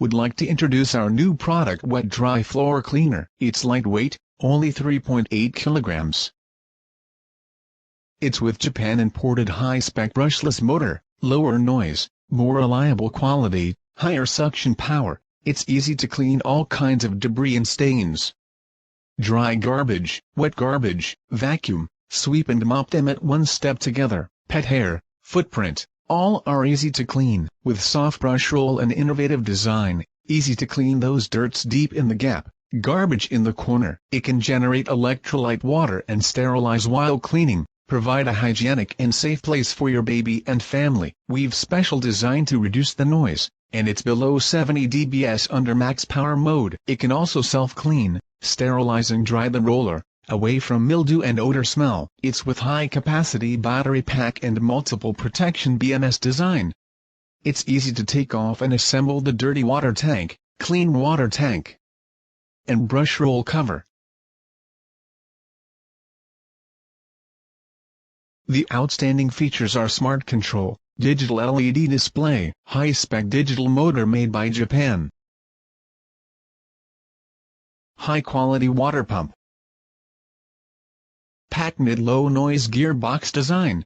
would like to introduce our new product, Wet Dry Floor Cleaner. It's lightweight, only 3.8 kilograms. It's with Japan imported high-spec brushless motor, lower noise, more reliable quality, higher suction power. It's easy to clean all kinds of debris and stains. Dry garbage, wet garbage, vacuum, sweep and mop them at one step together. Pet hair, footprint, all are easy to clean. With soft brush roll and innovative design, easy to clean those dirts deep in the gap, garbage in the corner. It can generate electrolyte water and sterilize while cleaning. Provide a hygienic and safe place for your baby and family. We've special design to reduce the noise, and it's below 70 dBs under max power mode. It can also self-clean, sterilize and dry the roller, away from mildew and odor smell. It's with high-capacity battery pack and multiple protection BMS design. It's easy to take off and assemble the dirty water tank, clean water tank, and brush roll cover. The outstanding features are smart control, digital LED display, high-spec digital motor made by Japan, high-quality water pump, patented low-noise gearbox design.